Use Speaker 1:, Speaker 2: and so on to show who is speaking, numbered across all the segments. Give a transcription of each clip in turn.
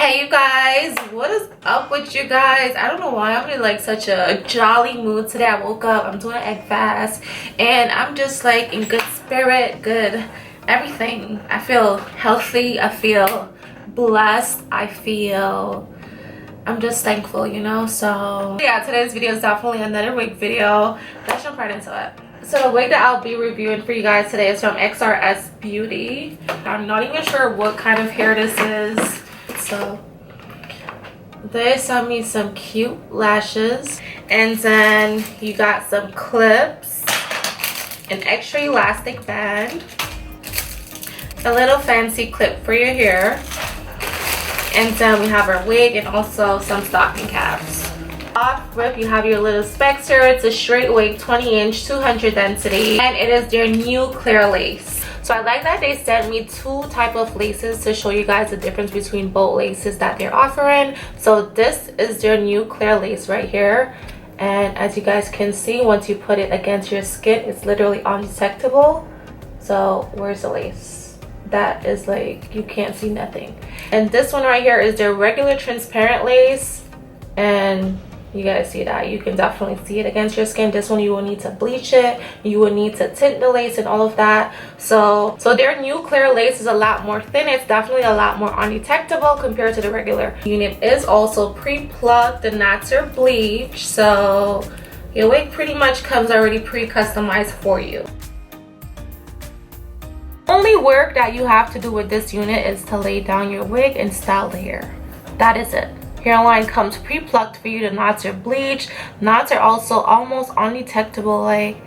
Speaker 1: Hey you guys, what is up with you guys? I don't know why I'm in like such a jolly mood today. I woke up, I'm doing an egg fast, and I'm just like in good spirit, good everything. I feel healthy, I feel blessed, I'm just thankful, you know. So yeah, today's video is definitely another wig video. Let's jump right into it. So the wig that I'll be reviewing for you guys today is from XRS Beauty. I'm not even sure what kind of hair this is. So they sent me some cute lashes, and then you got some clips, an extra elastic band, a little fancy clip for your hair, and then we have our wig and also some stocking caps. Off rip, you have your little specs here. It's a straight wig, 20-inch, 200 density, and it is their new clear lace. So I like that they sent me two type of laces to show you guys the difference between both laces that they're offering. So this is their new clear lace right here, and as you guys can see, once you put it against your skin, it's literally undetectable. So where's the lace? That is like, you can't see nothing. And this one right here is their regular transparent lace, and you guys see that, you can definitely see it against your skin. This one you will need to bleach it, you will need to tint the lace and all of that. So their new clear lace is a lot more thin. It's definitely a lot more undetectable compared to the regular unit. Is also pre-plucked and not your bleach, so your wig pretty much comes already pre-customized for you. Only work that you have to do with this unit is to lay down your wig and style the hair. That is it. Hairline comes pre-plucked for you to knots or bleach. Knots are also almost undetectable. Like,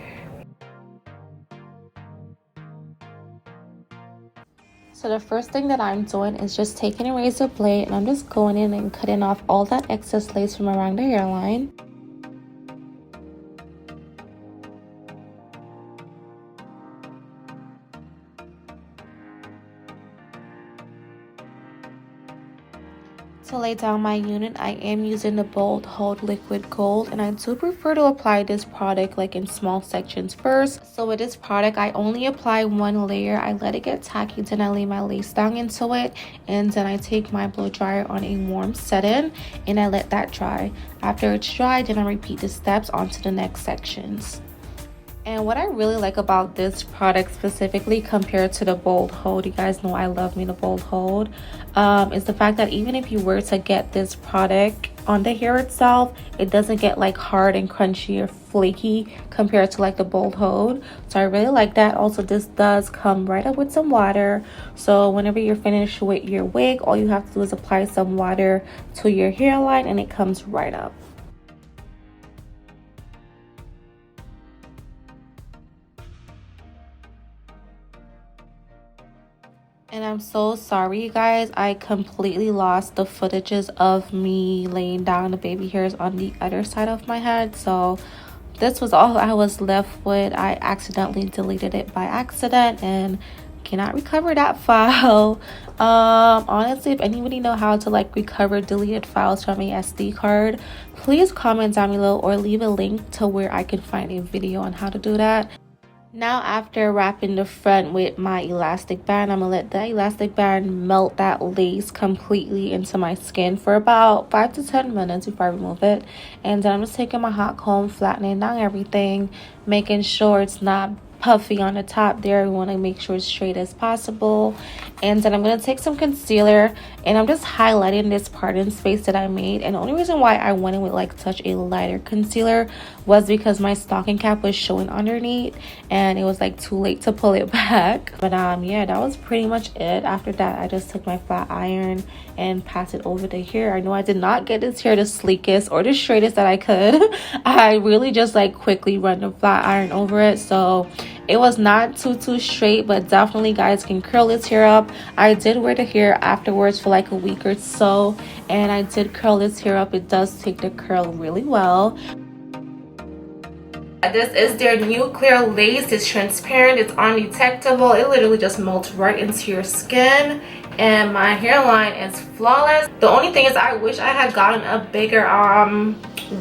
Speaker 1: so the first thing that I'm doing is just taking a razor blade and I'm just going in and cutting off all that excess lace from around the hairline. To lay down my unit, I am using the Bold Hold Liquid Gold, and I do prefer to apply this product like in small sections first. So with this product, I only apply one layer. I let it get tacky, then I lay my lace down into it, and then I take my blow dryer on a warm setting and I let that dry. After it's dry, then I repeat the steps onto the next sections. And what I really like about this product specifically compared to the Bold Hold, you guys know I love me the Bold Hold, is the fact that even if you were to get this product on the hair itself, it doesn't get like hard and crunchy or flaky compared to like the Bold Hold. So I really like that. Also, this does come right up with some water, so whenever you're finished with your wig, all you have to do is apply some water to your hairline and it comes right up. And I'm so sorry, you guys. I completely lost the footages of me laying down the baby hairs on the other side of my head. So this was all I was left with. I accidentally deleted it by accident and cannot recover that file. Honestly, if anybody know how to like recover deleted files from a SD card, please comment down below or leave a link to where I can find a video on how to do that. Now, after wrapping the front with my elastic band, I'm gonna let the elastic band melt that lace completely into my skin for about 5 to 10 minutes before I remove it. And then I'm just taking my hot comb, flattening down everything, making sure it's not puffy on the top there. We want to make sure it's straight as possible. And then I'm going to take some concealer and I'm just highlighting this part in space that I made. And the only reason why I went in with like such a lighter concealer was because my stocking cap was showing underneath and it was like too late to pull it back. But yeah, that was pretty much it. After that, I just took my flat iron and passed it over the hair. I know I did not get this hair the sleekest or the straightest that I could. I really just like quickly run the flat iron over it, so it was not too straight, but definitely guys can curl this hair up. I did wear the hair afterwards for like a week or so, and I did curl this hair up. It does take the curl really well. This is their new clear lace. It's transparent, it's undetectable, it literally just melts right into your skin, and my hairline is flawless. The only thing is I wish I had gotten a bigger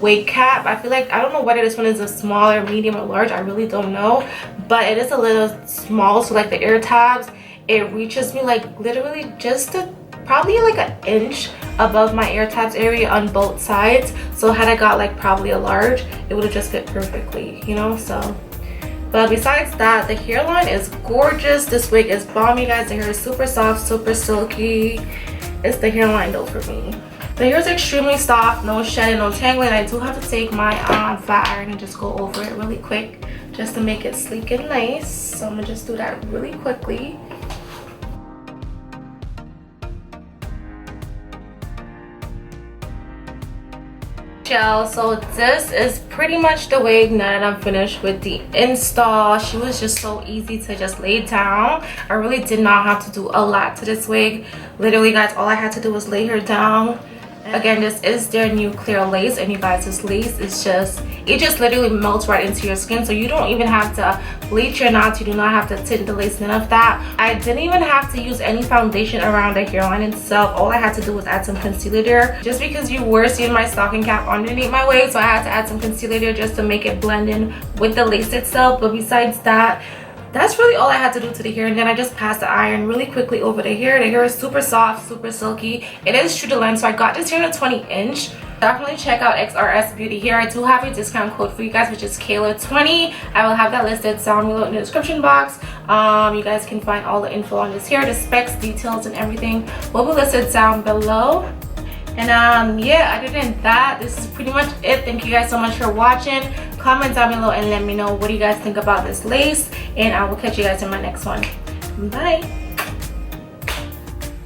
Speaker 1: wig cap. I feel like, I don't know whether this one is a small or medium or large, I really don't know, but it is a little small, so like the ear tabs, it reaches me like literally just probably like an inch above my ear tabs area on both sides. So had I got like probably a large, it would have just fit perfectly, you know. So but besides that, the hairline is gorgeous. This wig is bomb, you guys. The hair is super soft, super silky. It's the hairline though for me. The hair is extremely soft, no shedding, no tangling. I do have to take my flat iron and just go over it really quick just to make it sleek and nice. So I'm gonna just do that really quickly. So this is pretty much the wig now that I'm finished with the install. She was just so easy to just lay down. I really did not have to do a lot to this wig. Literally, guys, all I had to do was lay her down. Again, this is their new clear lace, and you guys, this lace is just, it just literally melts right into your skin, so you don't even have to bleach your knots. You do not have to tint the lace, none of that. I didn't even have to use any foundation around the hairline itself. All I had to do was add some concealer there, just because you were seeing my stocking cap underneath my wig, so I had to add some concealer there just to make it blend in with the lace itself. But besides that, that's really all I had to do to the hair. And then I just passed the iron really quickly over the hair. The hair is super soft, super silky. It is true to length, so I got this hair in a 20-inch. Definitely check out XRS BEAUTY Hair. I do have a discount code for you guys, which is Kayla20. I will have that listed down below in the description box. You guys can find all the info on this hair, the specs, details, and everything will be listed down below. And yeah, other than that, this is pretty much it. Thank you guys so much for watching. Comment down below and let me know what do you guys think about this lace, and I will catch you guys in my next one. Bye.